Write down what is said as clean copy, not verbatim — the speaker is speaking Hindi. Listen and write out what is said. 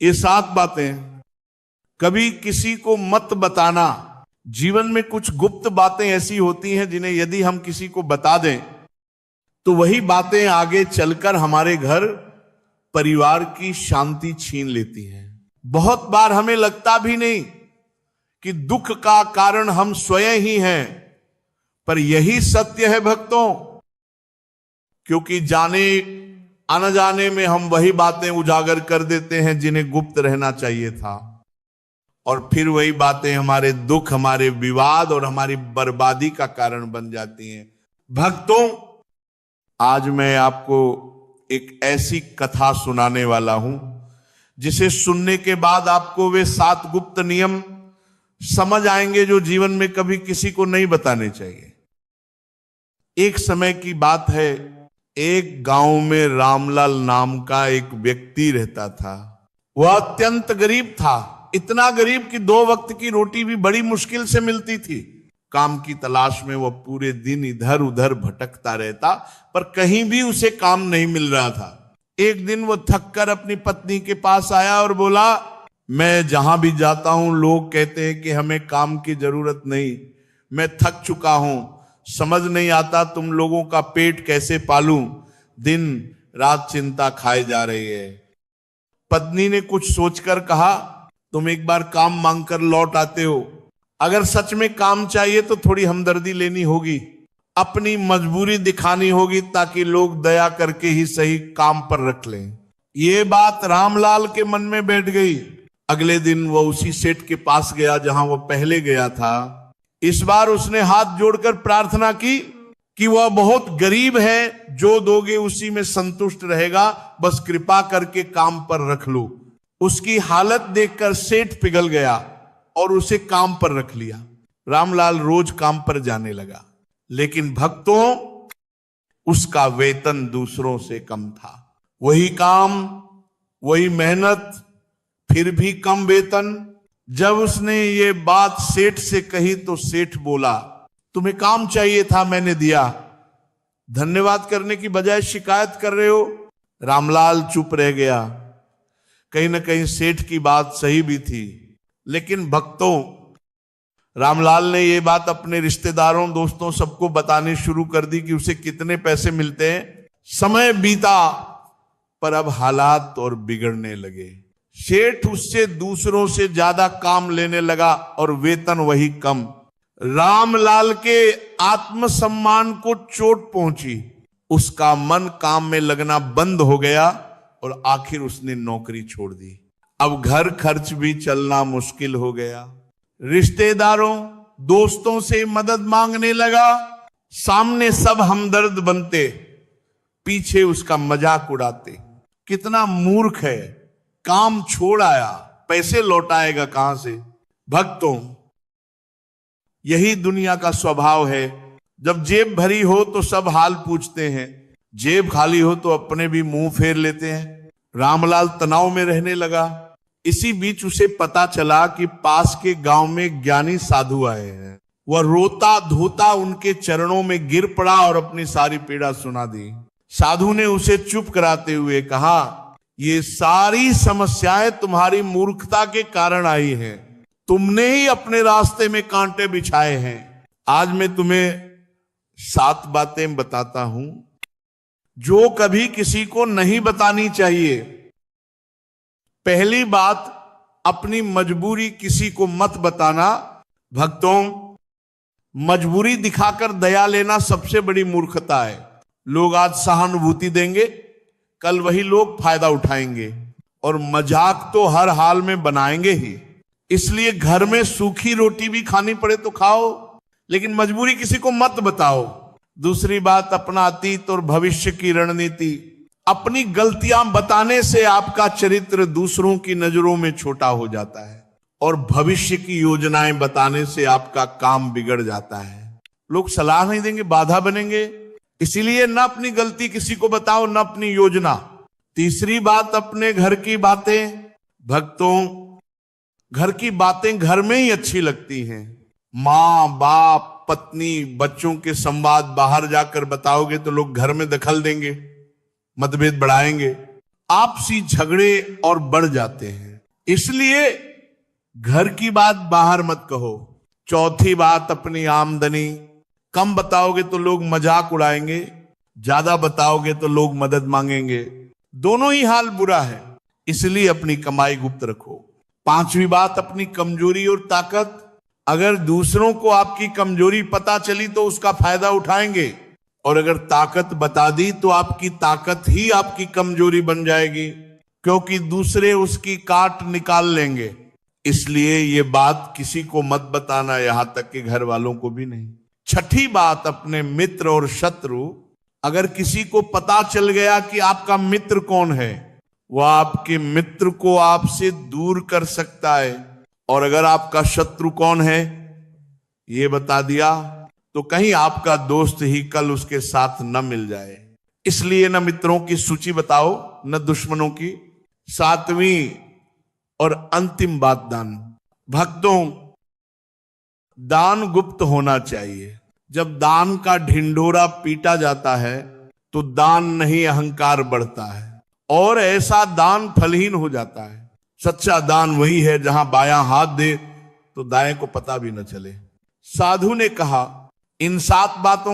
ये 7 बातें कभी किसी को मत बताना। जीवन में कुछ गुप्त बातें ऐसी होती हैं जिन्हें यदि हम किसी को बता दें तो वही बातें आगे चलकर हमारे घर परिवार की शांति छीन लेती हैं। बहुत बार हमें लगता भी नहीं कि दुख का कारण हम स्वयं ही हैं, पर यही सत्य है भक्तों, क्योंकि जाने अनजाने में हम वही बातें उजागर कर देते हैं जिन्हें गुप्त रहना चाहिए था, और फिर वही बातें हमारे दुख, हमारे विवाद और हमारी बर्बादी का कारण बन जाती हैं। भक्तों, आज मैं आपको एक ऐसी कथा सुनाने वाला हूं जिसे सुनने के बाद आपको वे 7 गुप्त नियम समझ आएंगे जो जीवन में कभी किसी को नहीं बताने चाहिए। एक समय की बात है, एक गांव में रामलाल नाम का एक व्यक्ति रहता था। वह अत्यंत गरीब था, इतना गरीब कि 2 वक्त की रोटी भी बड़ी मुश्किल से मिलती थी। काम की तलाश में वह पूरे दिन इधर उधर भटकता रहता, पर कहीं भी उसे काम नहीं मिल रहा था। एक दिन वो थककर अपनी पत्नी के पास आया और बोला, मैं जहां भी जाता हूं लोग कहते हैं कि हमें काम की जरूरत नहीं, मैं थक चुका हूं, समझ नहीं आता तुम लोगों का पेट कैसे पालूं, दिन रात चिंता खाए जा रही है। पत्नी ने कुछ सोचकर कहा, तुम एक बार काम मांगकर लौट आते हो, अगर सच में काम चाहिए तो थोड़ी हमदर्दी लेनी होगी, अपनी मजबूरी दिखानी होगी ताकि लोग दया करके ही सही काम पर रख लें। ये बात रामलाल के मन में बैठ गई। अगले दिन वह उसी सेठ के पास गया जहां वह पहले गया था। इस बार उसने हाथ जोड़कर प्रार्थना की कि वह बहुत गरीब है, जो दोगे उसी में संतुष्ट रहेगा, बस कृपा करके काम पर रख लो। उसकी हालत देखकर सेठ पिघल गया और उसे काम पर रख लिया। रामलाल रोज काम पर जाने लगा, लेकिन भक्तों, उसका वेतन दूसरों से कम था। वही काम, वही मेहनत, फिर भी कम वेतन। जब उसने ये बात सेठ से कही तो सेठ बोला, तुम्हें काम चाहिए था, मैंने दिया, धन्यवाद करने की बजाय शिकायत कर रहे हो। रामलाल चुप रह गया। कहीं ना कहीं सेठ की बात सही भी थी, लेकिन भक्तों, रामलाल ने ये बात अपने रिश्तेदारों, दोस्तों, सबको बतानी शुरू कर दी कि उसे कितने पैसे मिलते हैं। समय बीता, पर अब हालात और बिगड़ने लगे। सेठ उससे दूसरों से ज्यादा काम लेने लगा और वेतन वही कम। रामलाल के आत्मसम्मान को चोट पहुंची। उसका मन काम में लगना बंद हो गया और आखिर उसने नौकरी छोड़ दी। अब घर खर्च भी चलना मुश्किल हो गया। रिश्तेदारों, दोस्तों से मदद मांगने लगा। सामने सब हमदर्द बनते, पीछे उसका मजाक उड़ाते। कितना मूर्ख है, काम छोड़ आया, पैसे लौटाएगा कहां से। भक्तों, यही दुनिया का स्वभाव है। जब जेब भरी हो तो सब हाल पूछते हैं, जेब खाली हो तो अपने भी मुंह फेर लेते हैं। रामलाल तनाव में रहने लगा। इसी बीच उसे पता चला कि पास के गांव में ज्ञानी साधु आए हैं। वह रोता धोता उनके चरणों में गिर पड़ा और अपनी सारी पीड़ा सुना दी। साधु ने उसे चुप कराते हुए कहा, ये सारी समस्याएं तुम्हारी मूर्खता के कारण आई हैं। तुमने ही अपने रास्ते में कांटे बिछाए हैं। आज मैं तुम्हें 7 बातें बताता हूं जो कभी किसी को नहीं बतानी चाहिए। पहली बात, अपनी मजबूरी किसी को मत बताना। भक्तों, मजबूरी दिखाकर दया लेना सबसे बड़ी मूर्खता है। लोग आज सहानुभूति देंगे, कल वही लोग फायदा उठाएंगे और मजाक तो हर हाल में बनाएंगे ही। इसलिए घर में सूखी रोटी भी खानी पड़े तो खाओ, लेकिन मजबूरी किसी को मत बताओ। दूसरी बात, अपना अतीत और भविष्य की रणनीति। अपनी गलतियां बताने से आपका चरित्र दूसरों की नजरों में छोटा हो जाता है और भविष्य की योजनाएं बताने से आपका काम बिगड़ जाता है। लोग सलाह नहीं देंगे, बाधा बनेंगे। इसीलिए न अपनी गलती किसी को बताओ, न अपनी योजना। तीसरी बात, अपने घर की बातें। भक्तों, घर की बातें घर में ही अच्छी लगती हैं। माँ, बाप, पत्नी, बच्चों के संवाद बाहर जाकर बताओगे तो लोग घर में दखल देंगे, मतभेद बढ़ाएंगे, आपसी झगड़े और बढ़ जाते हैं। इसलिए घर की बात बाहर मत कहो। चौथी बात, अपनी आमदनी कम बताओगे तो लोग मजाक उड़ाएंगे, ज्यादा बताओगे तो लोग मदद मांगेंगे। दोनों ही हाल बुरा है, इसलिए अपनी कमाई गुप्त रखो। पांचवी बात, अपनी कमजोरी और ताकत। अगर दूसरों को आपकी कमजोरी पता चली तो उसका फायदा उठाएंगे, और अगर ताकत बता दी तो आपकी ताकत ही आपकी कमजोरी बन जाएगी, क्योंकि दूसरे उसकी काट निकाल लेंगे। इसलिए ये बात किसी को मत बताना, यहां तक कि घर वालों को भी नहीं। छठी बात, अपने मित्र और शत्रु। अगर किसी को पता चल गया कि आपका मित्र कौन है, वह आपके मित्र को आपसे दूर कर सकता है, और अगर आपका शत्रु कौन है ये बता दिया तो कहीं आपका दोस्त ही कल उसके साथ न मिल जाए। इसलिए न मित्रों की सूची बताओ, न दुश्मनों की। सातवीं और अंतिम बात, दान। भक्तों, दान गुप्त होना चाहिए। जब दान का ढिंढोरा पीटा जाता है तो दान नहीं अहंकार बढ़ता है, और ऐसा दान फलहीन हो जाता है। सच्चा दान वही है जहां बायां हाथ दे तो दाएं को पता भी न चले। साधु ने कहा, इन 7 बातों